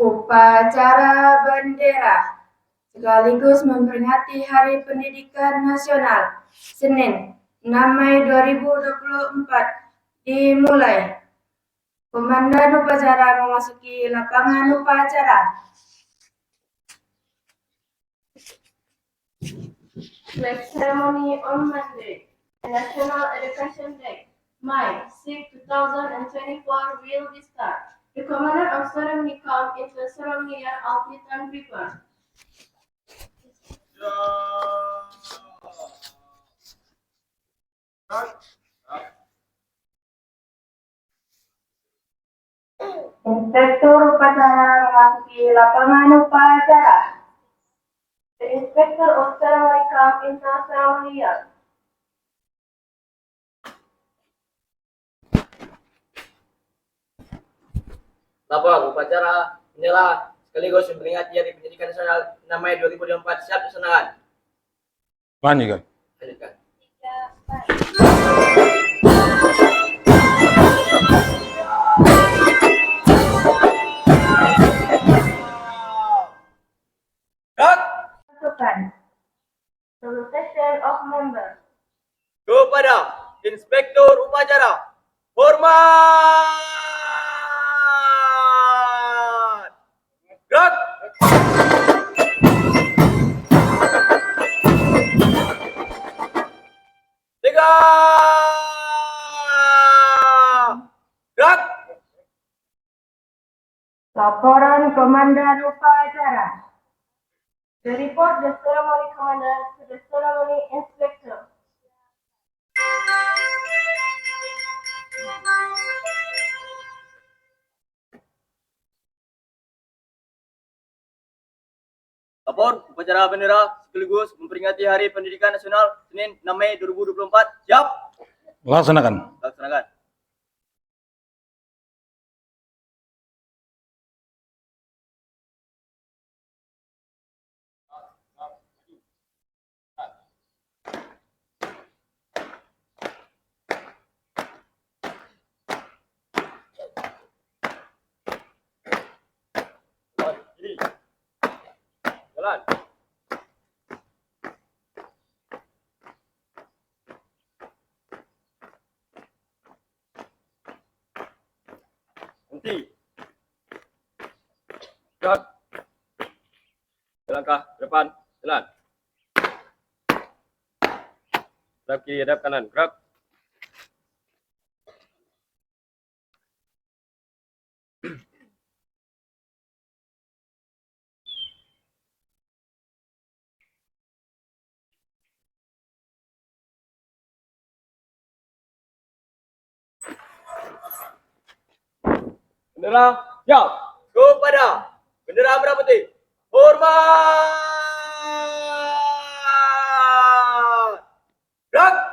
Upacara bendera sekaligus memperingati Hari Pendidikan Nasional Senin 6 Mei 2024 dimulai. Komandan upacara memasuki lapangan upacara. Flag ceremony on Monday, National Education Day, May 6, 2024 will be start. The commander of ceremony come into the ceremonial outfit and prepare. Inspektur upacara memasuki lapangan upacara. The inspector of ceremony come into the ceremonial. Lapor upacara menyala sekaligus memperingati Hari Pendidikan Nasional 6 Mei 2024 siap dilaksanakan. Lanjutkan. Lanjutkan. Pasukan. Salutation of members. Kepada Inspektur Upacara, hormat! Gerak! Tiga! Gerak! Laporan Komandan Upacara. The report the ceremony commander to the ceremony inspector. Lapor upacara bendera sekaligus memperingati Hari Pendidikan Nasional Senin 6 Mei 2024 siap Laksanakan. dilaksanakan. Jalan. Henti. Gerak. Langkah ke depan. Jalan. Hadap kiri, hadap kanan. Gerak. Bendera siap. Kepada bendera merah putih, hormat! Gerak!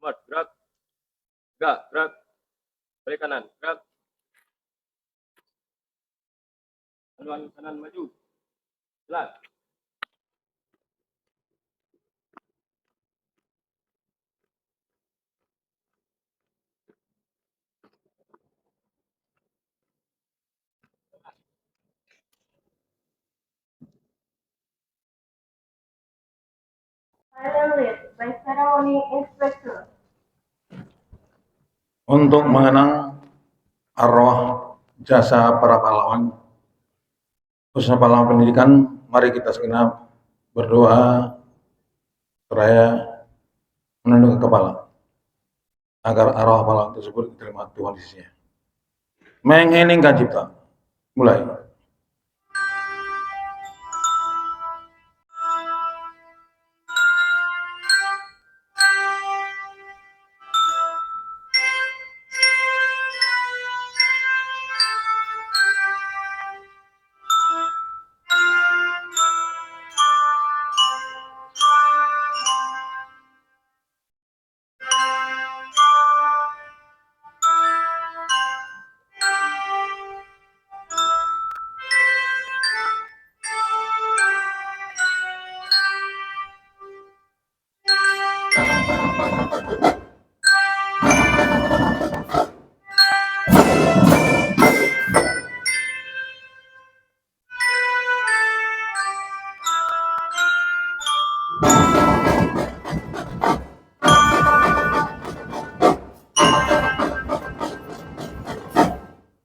Cepat, gerak. Gerak, gerak. Balik kanan, gerak. Haluan kanan maju. Jalan. Silent lead by ceremony inspector. Untuk mengenang arwah jasa para pahlawan, khususnya pahlawan pendidikan, mari kita segenap berdoa seraya menundukkan kepala agar arwah pahlawan tersebut diterima Tuhan di sisinya. Mengheningkan cipta. Mulai.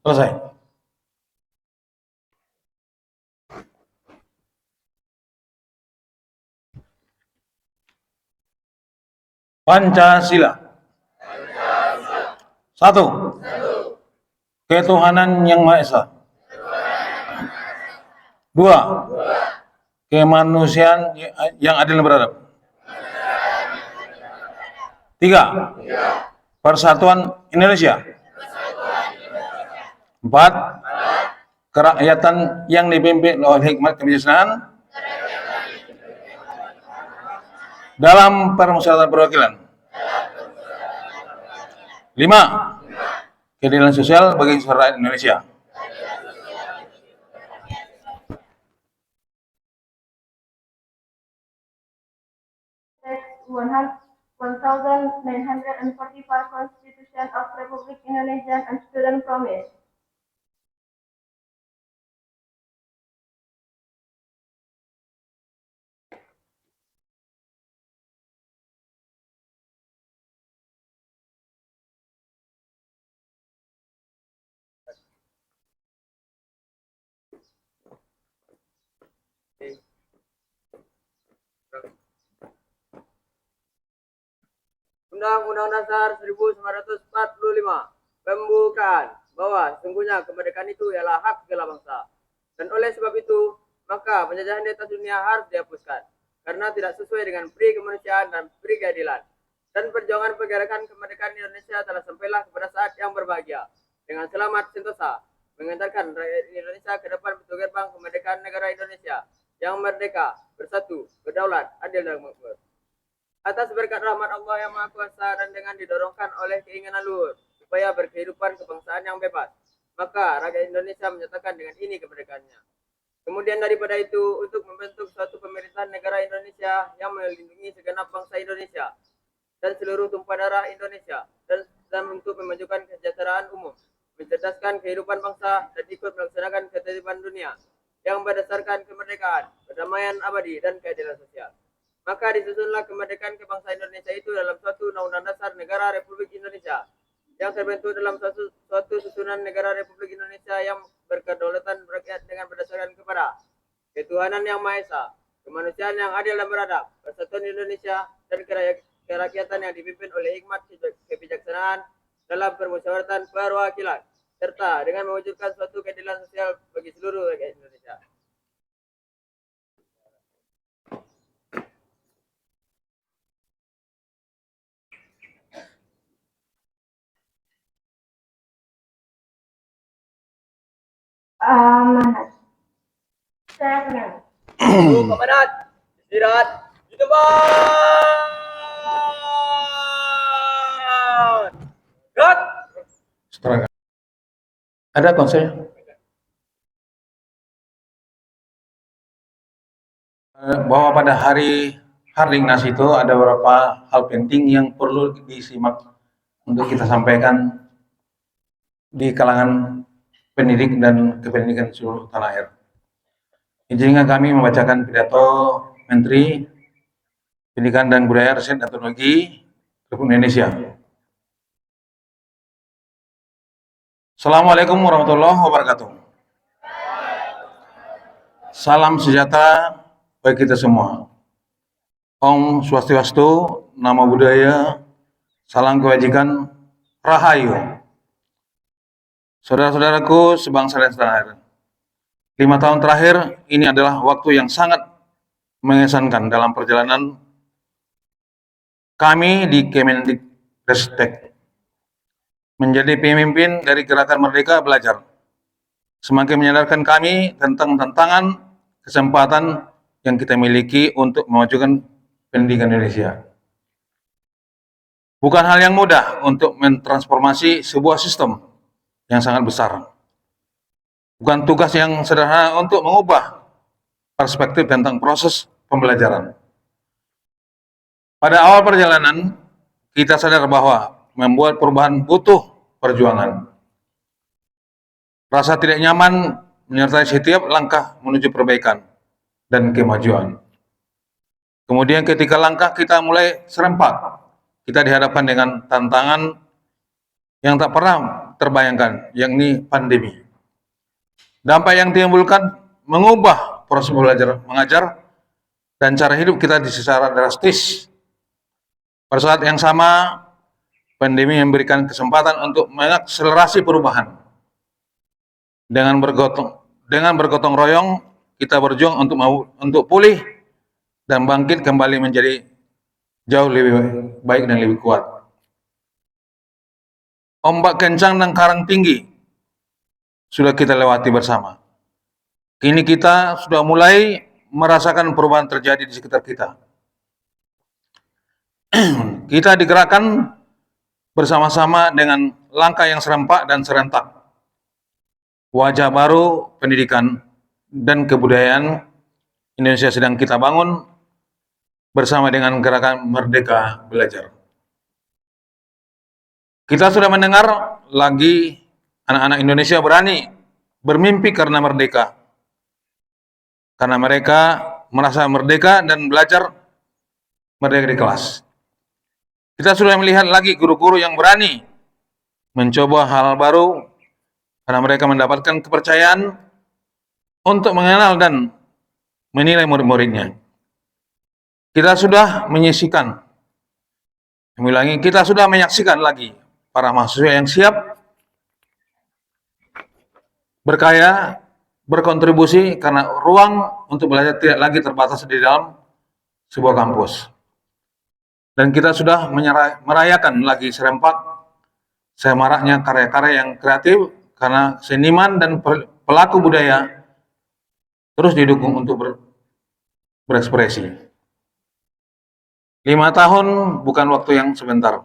Selesai. Pancasila. Satu. Ketuhanan yang Maha Esa. Dua. Kemanusiaan yang adil dan beradab. Tiga. Persatuan Indonesia. Empat. Kerakyatan yang dipimpin oleh hikmat kebijaksanaan dalam permusyawaratan perwakilan. 5. Keadilan sosial bagi seluruh rakyat Indonesia. Text 1944 Constitution of Republic Indonesia and Student Promise. Undang-Undang Dasar 1945 pembukaan bahwa sesungguhnya kemerdekaan itu ialah hak segala bangsa. Dan oleh sebab itu, maka penjajahan di atas dunia harus dihapuskan karena tidak sesuai dengan pri kemanusiaan dan pri keadilan. Dan perjuangan pergerakan kemerdekaan Indonesia telah sampailah kepada saat yang berbahagia dengan selamat sentosa mengantarkan rakyat Indonesia ke depan pintu gerbang kemerdekaan negara Indonesia yang merdeka, bersatu, berdaulat, adil dan makmur. Atas berkat rahmat Allah yang Maha Kuasa dan dengan didorongkan oleh keinginan luhur supaya berkehidupan kebangsaan yang bebas, maka rakyat Indonesia menyatakan dengan ini kemerdekaannya. Kemudian daripada itu, untuk membentuk suatu pemerintahan negara Indonesia yang melindungi segenap bangsa Indonesia dan seluruh tumpah darah Indonesia, dan untuk memajukan kesejahteraan umum, mencerdaskan kehidupan bangsa dan ikut melaksanakan ketertiban dunia yang berdasarkan kemerdekaan, perdamaian abadi dan keadilan sosial. Maka disusunlah kemerdekaan kebangsaan Indonesia itu dalam suatu Undang-Undang Dasar Negara Republik Indonesia yang terbentuk dalam suatu susunan negara Republik Indonesia yang berkedaulatan rakyat dengan berdasarkan kepada ketuhanan yang Maha Esa, kemanusiaan yang adil dan beradab, persatuan Indonesia, dan kerakyatan yang dipimpin oleh hikmat kebijaksanaan dalam permusyawaratan perwakilan, serta dengan mewujudkan suatu keadilan sosial bagi seluruh rakyat Indonesia. Amanat. Saya kenal. Komandan, istirahat di tempat. Ada konselnya? Bahwa pada hari Harlingnas itu ada beberapa hal penting yang perlu disimak untuk kita sampaikan di kalangan pendidik dan kependidikan seluruh tanah air. Izinkan kami membacakan pidato Menteri Pendidikan dan Budaya, Riset dan Teknologi Republik Indonesia. Assalamualaikum warahmatullahi wabarakatuh. Salam sejahtera bagi kita semua. Om Swastiastu, Namo Buddhaya, salam kebajikan, Rahayu. Saudara-saudaraku sebangsa dan setanah air, 5 tahun terakhir ini adalah waktu yang sangat mengesankan dalam perjalanan kami di Kemendikbudristek menjadi pemimpin dari Gerakan Merdeka Belajar. Semakin menyadarkan kami tentang tantangan kesempatan yang kita miliki untuk memajukan pendidikan Indonesia. Bukan hal yang mudah untuk mentransformasi sebuah sistem yang sangat besar. Bukan tugas yang sederhana untuk mengubah perspektif tentang proses pembelajaran. Pada awal perjalanan, kita sadar bahwa membuat perubahan butuh perjuangan. Rasa tidak nyaman menyertai setiap langkah menuju perbaikan dan kemajuan. Kemudian ketika langkah kita mulai serempak, kita dihadapkan dengan tantangan yang tak pernah terbayangkan, yakni pandemi. Dampak yang ditimbulkan mengubah proses belajar mengajar dan cara hidup kita secara drastis. Pada saat yang sama, pandemi memberikan kesempatan untuk mengakselerasi perubahan. Dengan bergotong royong, kita berjuang untuk pulih dan bangkit kembali menjadi jauh lebih baik dan lebih kuat. Ombak kencang dan karang tinggi sudah kita lewati bersama. Kini kita sudah mulai merasakan perubahan terjadi di sekitar kita. Kita digerakkan bersama-sama dengan langkah yang serempak dan serentak. Wajah baru pendidikan dan kebudayaan Indonesia sedang kita bangun bersama dengan Gerakan Merdeka Belajar. Kita sudah mendengar lagi anak-anak Indonesia berani bermimpi karena merdeka. Karena mereka merasa merdeka dan belajar merdeka di kelas. Kita sudah melihat lagi guru-guru yang berani mencoba hal baru karena mereka mendapatkan kepercayaan untuk mengenal dan menilai murid-muridnya. Kita sudah menyaksikan lagi para mahasiswa yang siap berkarya, berkontribusi karena ruang untuk belajar tidak lagi terbatas di dalam sebuah kampus. Dan kita sudah merayakan lagi serempak semaraknya karya-karya yang kreatif karena seniman dan pelaku budaya terus didukung untuk berekspresi. 5 tahun bukan waktu yang sebentar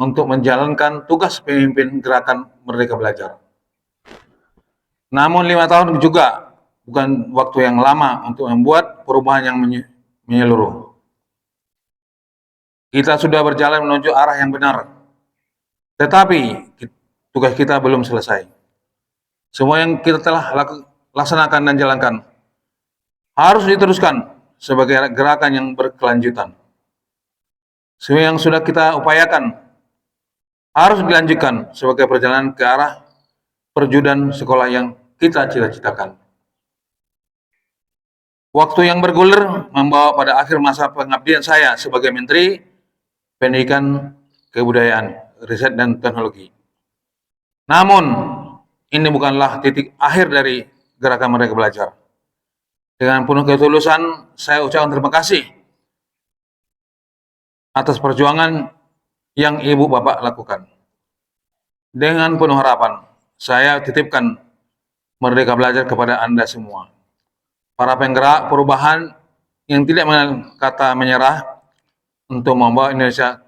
untuk menjalankan tugas pemimpin Gerakan Merdeka Belajar. Namun 5 tahun juga bukan waktu yang lama untuk membuat perubahan yang menyeluruh. Kita sudah berjalan menuju arah yang benar, tetapi tugas kita belum selesai. Semua yang kita telah laksanakan dan jalankan harus diteruskan sebagai gerakan yang berkelanjutan. Semua yang sudah kita upayakan harus dilanjutkan sebagai perjalanan ke arah perwujudan sekolah yang kita cita-citakan. Waktu yang bergulir membawa pada akhir masa pengabdian saya sebagai Menteri Pendidikan, Kebudayaan, Riset dan Teknologi. Namun, ini bukanlah titik akhir dari Gerakan Merdeka Belajar. Dengan penuh ketulusan, saya ucapkan terima kasih atas perjuangan yang Ibu Bapak lakukan. Dengan penuh harapan, saya titipkan Merdeka Belajar kepada Anda semua. Para penggerak perubahan yang tidak mengenal kata menyerah untuk membawa Indonesia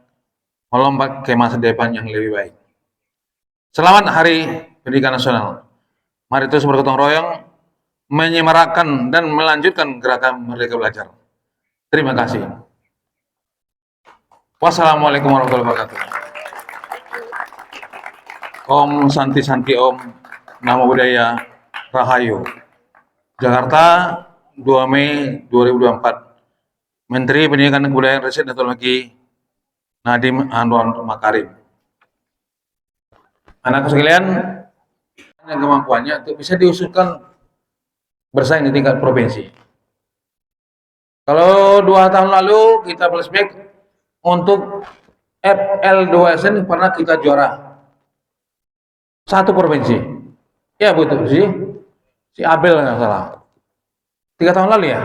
melompat ke masa depan yang lebih baik. Selamat Hari pendidikan nasional. Mari terus bergotong royong menyemarakan dan melanjutkan gerakan Merdeka Belajar. Terima kasih. Wassalamualaikum warahmatullahi wabarakatuh. Om Santi Santi Om, Namo Buddhaya, Rahayu. Jakarta, 2 Mei 2024. Menteri Pendidikan dan Kebudayaan Riset dan Teknologi Nadiem Anwar Makarim. Anak sekalian, yang kemampuannya untuk bisa diusulkan bersaing di tingkat provinsi. Kalau 2 tahun lalu kita flashback untuk FL2SN pernah kita juara 1 provinsi. Ya betul sih, si Abel nggak salah. 3 tahun lalu ya.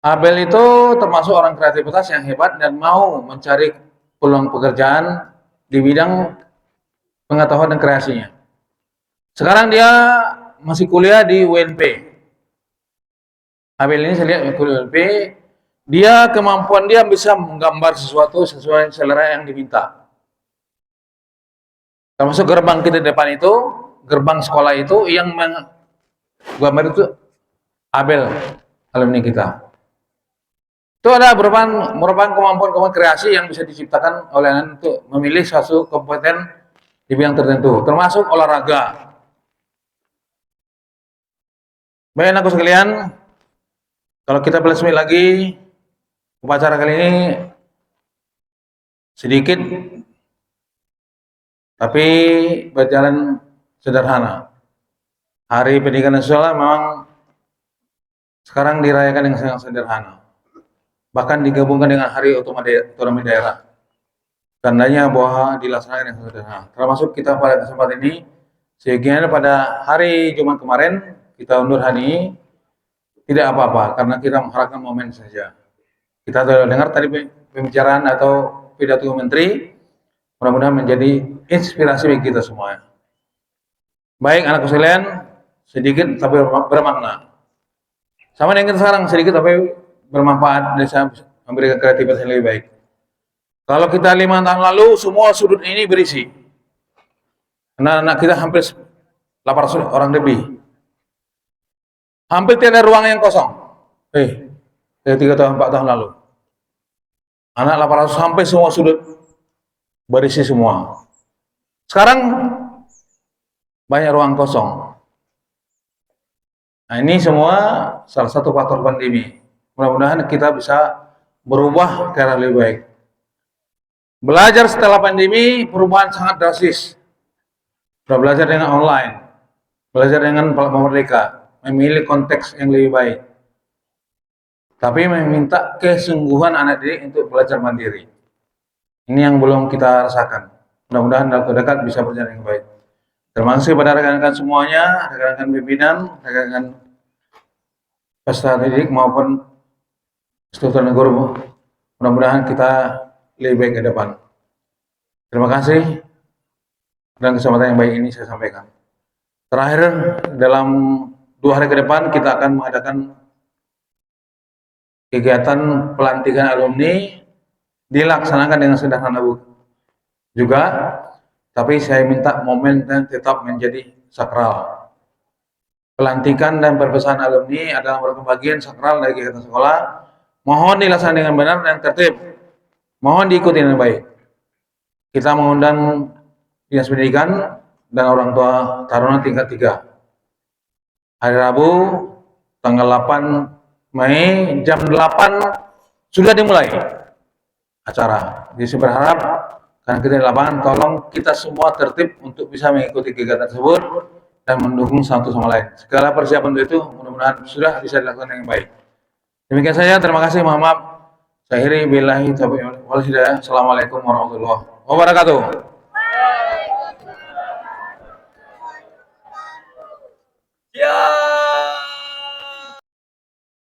Abel itu termasuk orang kreativitas yang hebat dan mau mencari peluang pekerjaan di bidang pengetahuan dan kreasinya. Sekarang dia masih kuliah di UNP. Abel ini saya lihat kuliah UNP, dia kemampuan dia bisa menggambar sesuatu sesuai selera yang diminta. Termasuk gerbang kita di depan itu, gerbang sekolah itu yang menggambar itu Abel, alumni kita. Itu ada merupakan kemampuan kreasi yang bisa diciptakan oleh anak untuk memilih suatu kompeten di bidang tertentu, termasuk olahraga. Baik anakku sekalian, kalau kita flashback lagi, upacara kali ini sedikit tapi berjalan sederhana. Hari Pendidikan Nasional memang sekarang dirayakan dengan sangat sederhana. Bahkan digabungkan dengan Hari Otonomi Daerah. Tandanya bahwa dilaksanakan dengan sederhana. Termasuk kita pada kesempatan ini, sehingga pada hari Jumat kemarin, kita undur hari ini, tidak apa-apa, karena kita mengharapkan momen saja. Kita sudah dengar tadi pembicaraan atau pidato Menteri, mudah-mudahan menjadi inspirasi bagi kita semua. Baik anakku sekalian, sedikit tapi bermakna. Sama dengan sekarang, sedikit tapi bermanfaat, dan memberikan kreativitas yang lebih baik. Kalau kita 5 tahun lalu, semua sudut ini berisi. Anak-anak kita hampir 800 orang lebih. Hampir tidak ada ruang yang kosong. Dari 3 tahun 4 tahun lalu. Anak 800 sampai semua sudut berisi semua. Sekarang banyak ruang kosong. Nah, ini semua salah satu faktor pandemi. Mudah-mudahan kita bisa berubah ke arah lebih baik. Belajar setelah pandemi perubahan sangat drastis. Sudah belajar dengan online, belajar dengan platform Merdeka, memilih konteks yang lebih baik. Tapi meminta kesungguhan anak didik untuk belajar mandiri. Ini yang belum kita rasakan. Mudah-mudahan dalam waktu dekat bisa berjalan dengan baik. Terima kasih kepada rekan-rekan semuanya, rekan-rekan pimpinan, rekan-rekan peserta didik maupun struktur guru. Mudah-mudahan kita lebih baik ke depan. Terima kasih dan kesempatan yang baik ini saya sampaikan. Terakhir, dalam 2 hari ke depan kita akan mengadakan kegiatan pelantikan alumni, dilaksanakan dengan sederhana juga, tapi saya minta momen dan tetap menjadi sakral. Pelantikan dan perpisahan alumni adalah merupakan bagian sakral dari kegiatan sekolah. Mohon dilaksanakan dengan benar dan tertib. Mohon diikuti dengan baik. Kita mengundang Dinas Pendidikan dan orang tua taruna tingkat 3. Hari Rabu, tanggal 8 Mei, jam 8 sudah dimulai acara. Jadi saya berharap, karena kita di lapangan, tolong kita semua tertib untuk bisa mengikuti kegiatan tersebut dan mendukung satu sama lain. Segala persiapan itu mudah-mudahan sudah bisa dilakukan dengan baik. Demikian saja, terima kasih, mohon maaf. Saya akhiri billahi taufiq wal hidayah. Assalamualaikum warahmatullahi wabarakatuh.